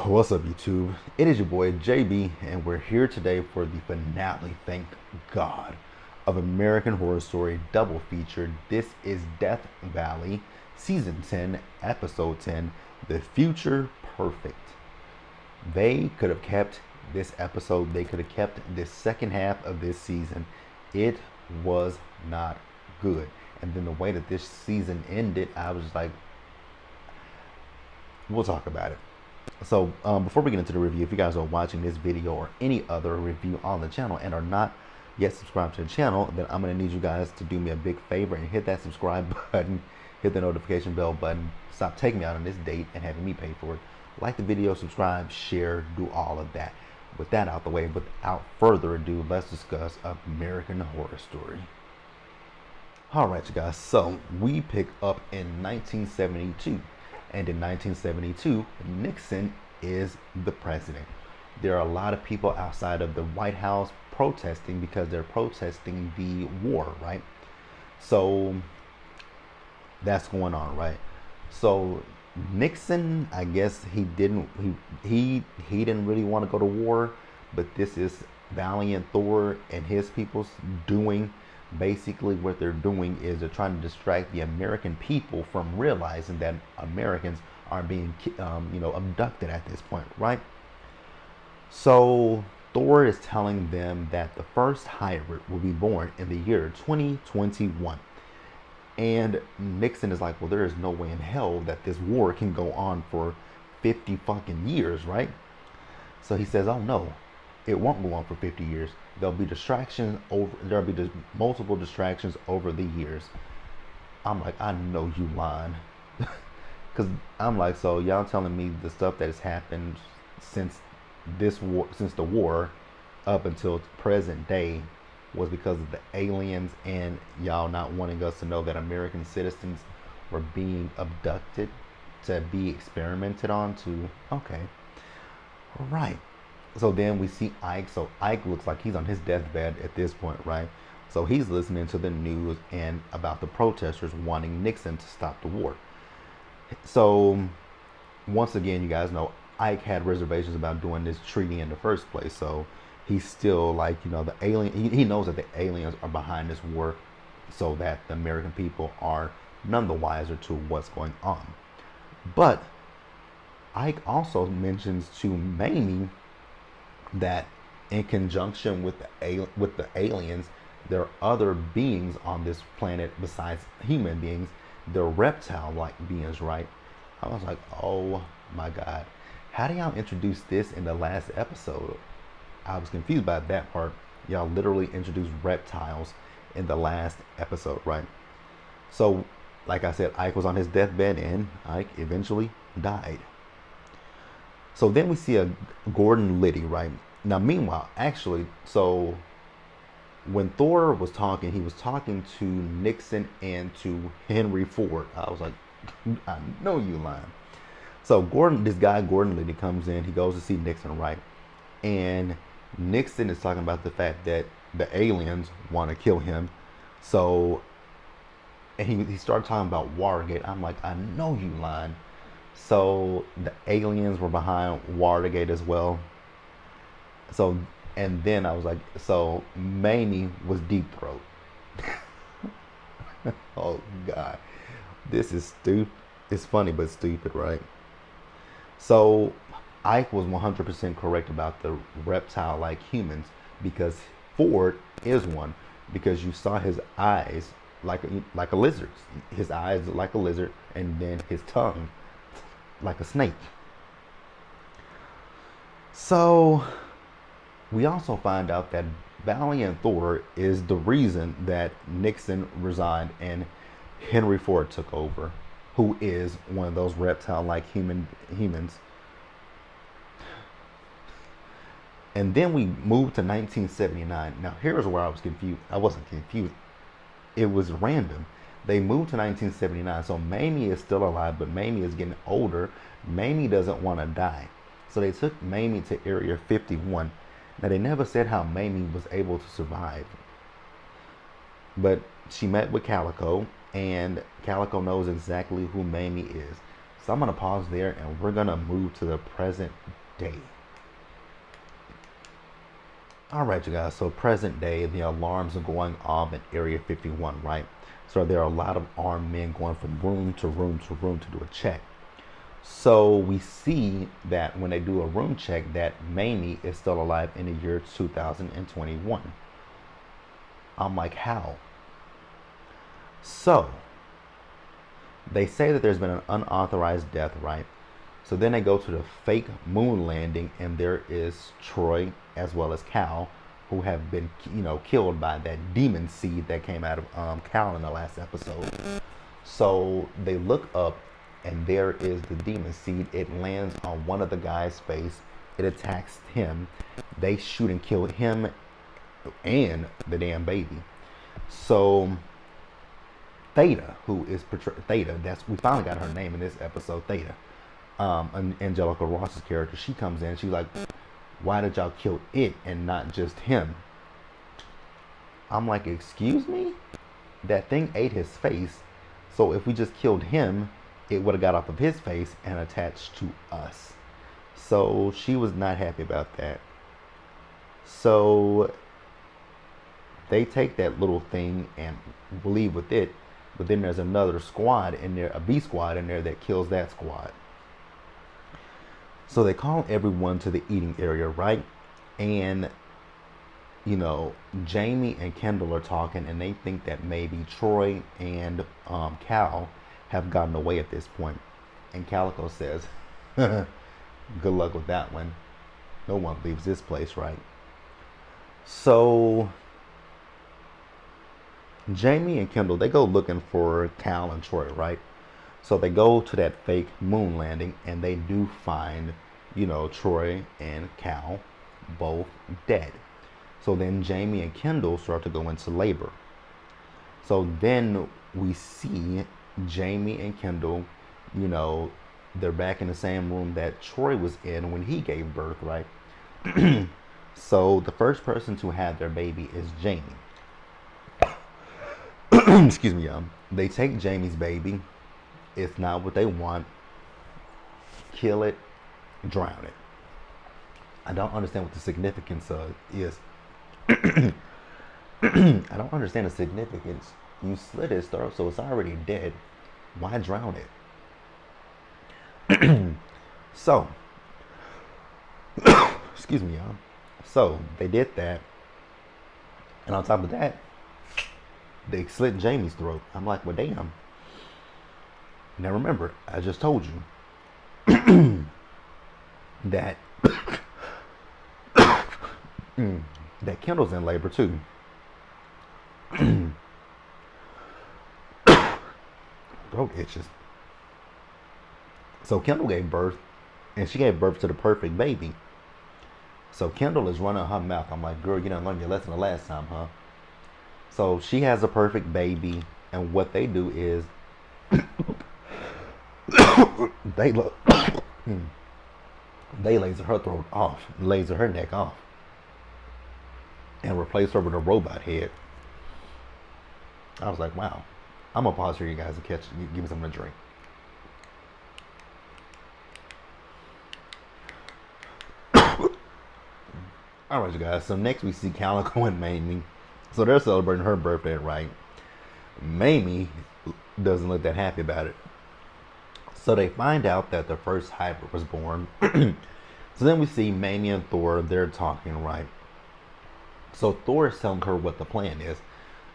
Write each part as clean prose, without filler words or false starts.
What's up, YouTube? It is your boy JB, and we're here today for the finale, thank God, of American Horror Story double feature. This is Death Valley, Season 10, Episode 10, The Future Perfect. They could have kept this episode, they could have kept this second half of this season. It was not good. And then the way that this season ended, I was just like, we'll talk about it. So before we get into the review, if you guys are watching this video or any other review on the channel and are not yet subscribed to the channel, then I'm going to need you guys to do me a big favor and hit that subscribe button, hit the notification bell button, stop taking me out on this date and having me pay for it. Like the video, subscribe, share, do all of that. With that out the way, without further ado, let's discuss American Horror Story. Alright, you guys, so we pick up in 1972. And in 1972, Nixon is the president. There are a lot of people outside of the White House protesting because they're protesting the war, right? So that's going on, right? So Nixon, I guess he didn't really want to go to war, but this is Valiant Thor and his people's doing. Basically what they're doing is they're trying to distract the American people from realizing that Americans are being abducted at this point, right? So Thor is telling them that the first hybrid will be born in the year 2021. And Nixon is like, well, there is no way in hell that this war can go on for 50 fucking years, right? So he says, oh no, it won't go on for 50 years. There'll be multiple distractions over the years. I'm like, I know you lying. Because I'm like, so y'all telling me the stuff that has happened since the war up until present day was because of the aliens and y'all not wanting us to know that American citizens were being abducted to be experimented on to, okay, all right. So then we see Ike. So Ike looks like he's on his deathbed at this point, right? So he's listening to the news and about the protesters wanting Nixon to stop the war. So once again, you guys know Ike had reservations about doing this treaty in the first place. So he's still like, the alien. He knows that the aliens are behind this war, so that the American people are none the wiser to what's going on. But Ike also mentions to Mamie that in conjunction with the aliens, there are other beings on this planet besides human beings. They're reptile-like beings, right? I was like, oh my God, how do y'all introduce this in the last episode? I was confused by that part. Y'all literally introduced reptiles in the last episode, right? So, like I said, Ike was on his deathbed and Ike eventually died. So then we see a Gordon Liddy, right? Now, meanwhile, actually, so when Thor was talking, he was talking to Nixon and to Henry Ford. I was like, I know you lying. So this guy, Gordon Liddy, comes in. He goes to see Nixon, right? And Nixon is talking about the fact that the aliens want to kill him. So, and he started talking about Watergate. I'm like, I know you lying. So the aliens were behind Watergate as well. So, and then I was like, so Mamie was Deep Throat. Oh God, this is stupid. It's funny but stupid, right? So Ike was 100% correct about the reptile-like humans, because Ford is one, because you saw his eyes like a lizard's. His eyes like a lizard, and then his tongue like a snake. So we also find out that Valiant Thor is the reason that Nixon resigned and Henry Ford took over, who is one of those reptile-like humans. And then we moved to 1979. Now here's where I was confused. I wasn't confused. It was random. They moved to 1979, so Mamie is still alive, but Mamie is getting older. Mamie doesn't want to die. So they took Mamie to Area 51. Now, they never said how Mamie was able to survive. But she met with Calico, and Calico knows exactly who Mamie is. So I'm going to pause there, and we're going to move to the present day. All right, you guys. So present day, the alarms are going off in Area 51, right? So there are a lot of armed men going from room to room to room to do a check. So we see that when they do a room check, that Mamie is still alive in the year 2021. I'm like, how? So they say that there's been an unauthorized death, right? So then they go to the fake moon landing, and there is Troy as well as Cal, who have been, killed by that demon seed that came out of Cal in the last episode. So they look up, and there is the demon seed. It lands on one of the guy's face. It attacks him. They shoot and kill him and the damn baby. So Theta, who is Theta, we finally got her name in this episode, Theta. Angelica Ross's character, she comes in. She's like, why did y'all kill it and not just him? I'm like, excuse me? That thing ate his face. So if we just killed him, it would have got off of his face and attached to us. So she was not happy about that. So they take that little thing and leave with it. But then there's another squad in there, a B squad in there that kills that squad. So they call everyone to the eating area, right? And, Jamie and Kendall are talking, and they think that maybe Troy and Cal have gotten away at this point. And Calico says, good luck with that one. No one leaves this place, right? So Jamie and Kendall, they go looking for Cal and Troy, right? So they go to that fake moon landing, and they do find, Troy and Cal both dead. So then Jamie and Kendall start to go into labor. So then we see Jamie and Kendall, they're back in the same room that Troy was in when he gave birth, right? So the first person to have their baby is Jamie. Excuse me, y'all. They take Jamie's baby. It's not what they want. Kill it, drown it. I don't understand what the significance is. I don't understand the significance. You slit its throat, so it's already dead. Why drown it? So, excuse me, y'all. So they did that, and on top of that, they slit Jamie's throat. I'm like, well, damn. Now remember, I just told you that that Kendall's in labor too. Throat itches. So Kendall gave birth, and she gave birth to the perfect baby. So Kendall is running her mouth. I'm like, girl, you didn't learn your lesson the last time, huh? So she has a perfect baby, and what they do is they laser her throat off, laser her neck off, and replace her with a robot head. I was like, wow. I'm gonna pause here, you guys, and give me something to drink. All right, you guys. So next we see Calico and Mamie. So they're celebrating her birthday, right? Mamie doesn't look that happy about it. So they find out that the first hybrid was born. So then we see Mamie and Thor. They're talking, right? So Thor is telling her what the plan is.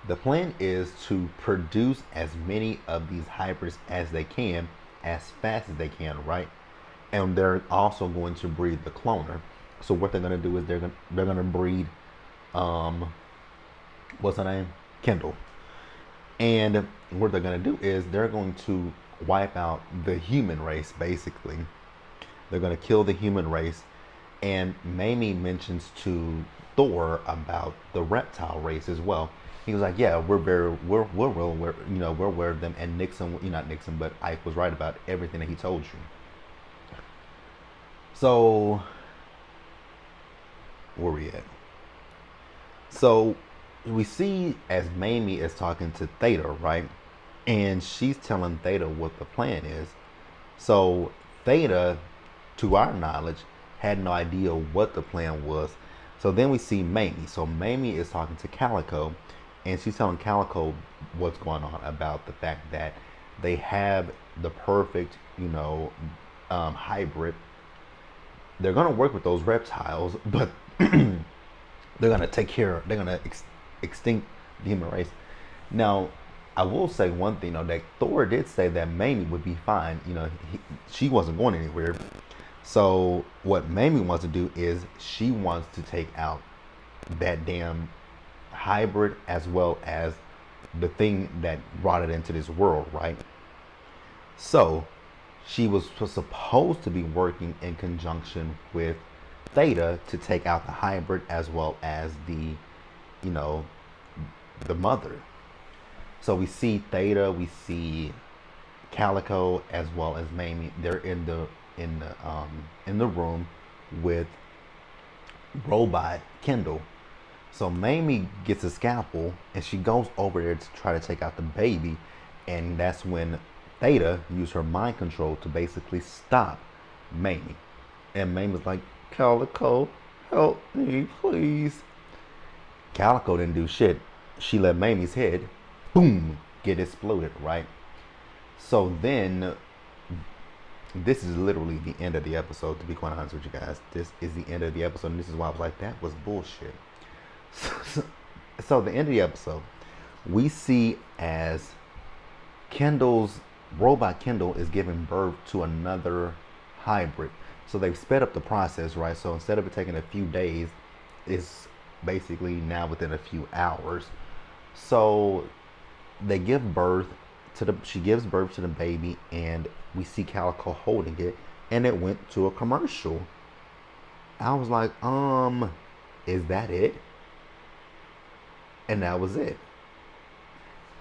The plan is to produce as many of these hybrids as they can, as fast as they can, right? And they're also going to breed the cloner. So what they're going to do is they're going to breed, what's her name? Kendall. And what they're going to do is they're going to wipe out the human race, basically. They're going to kill the human race. And Mamie mentions to Thor about the reptile race as well. He was like, yeah, we're aware of them. And Nixon, not Nixon, but Ike was right about everything that he told you. So where we at? So we see as Mamie is talking to Theta, right? And she's telling Theta what the plan is. So Theta, to our knowledge, had no idea what the plan was. So then we see Mamie. So Mamie is talking to Calico, and she's telling Calico what's going on about the fact that they have the perfect, hybrid. They're gonna work with those reptiles, but they're gonna take care. They're gonna extinct the human race. Now, I will say one thing though, that Thor did say that Mamie would be fine. She wasn't going anywhere. So what Mamie wants to do is she wants to take out that damn hybrid as well as the thing that brought it into this world, right? So she was supposed to be working in conjunction with Theta to take out the hybrid as well as the mother. So we see Theta, we see Calico as well as Mamie. They're in the room with robot Kendall. So Mamie gets a scalpel and she goes over there to try to take out the baby, and that's when Theta used her mind control to basically stop Mamie. And Mamie's like, Calico, help me, please. Calico didn't do shit. She let Mamie's head, boom, get exploded, right? So then, this is literally the end of the episode, to be quite honest with you guys. This is the end of the episode, and this is why I was like, that was bullshit. So the end of the episode, we see as robot Kendall is giving birth to another hybrid. So they've sped up the process, right? So instead of it taking a few days, it's basically now within a few hours. So they give birth she gives birth to the baby, and we see Calico holding it, and it went to a commercial. I was like, is that it? And that was it.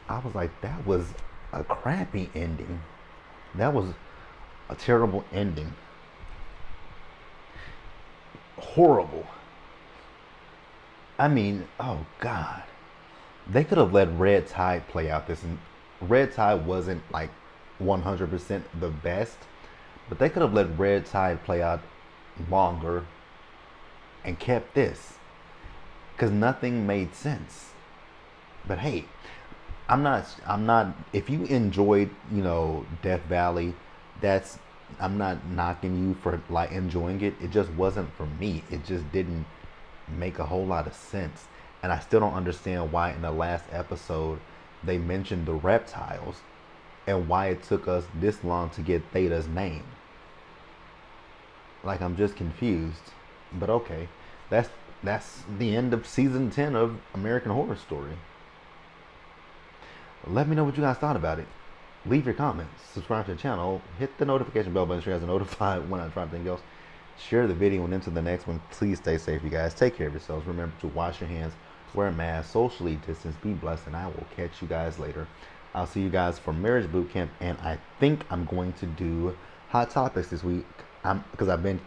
I was like, that was a crappy ending. That was a terrible ending. Horrible. I mean, oh God. They could have let Red Tide play out this. And Red Tide wasn't like 100% the best, but they could have let Red Tide play out longer and kept this, because nothing made sense. But hey, I'm not, if you enjoyed, Death Valley, I'm not knocking you for like enjoying it. It just wasn't for me. It just didn't make a whole lot of sense. And I still don't understand why in the last episode they mentioned the reptiles and why it took us this long to get Theta's name. Like, I'm just confused. But okay, that's the end of season 10 of American Horror Story. Let me know what you guys thought about it. Leave your comments, subscribe to the channel, hit the notification bell button so you guys are notified when I drop anything else. Share the video and into the next one. Please stay safe, you guys. Take care of yourselves. Remember to wash your hands, wear a mask, socially distance, be blessed, and I will catch you guys later. I'll see you guys for Marriage Boot Camp, and I think I'm going to do Hot Topics this week. Because I've been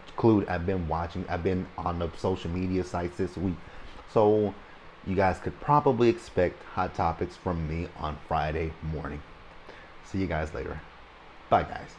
on the social media sites this week. So you guys could probably expect Hot Topics from me on Friday morning. See you guys later. Bye, guys.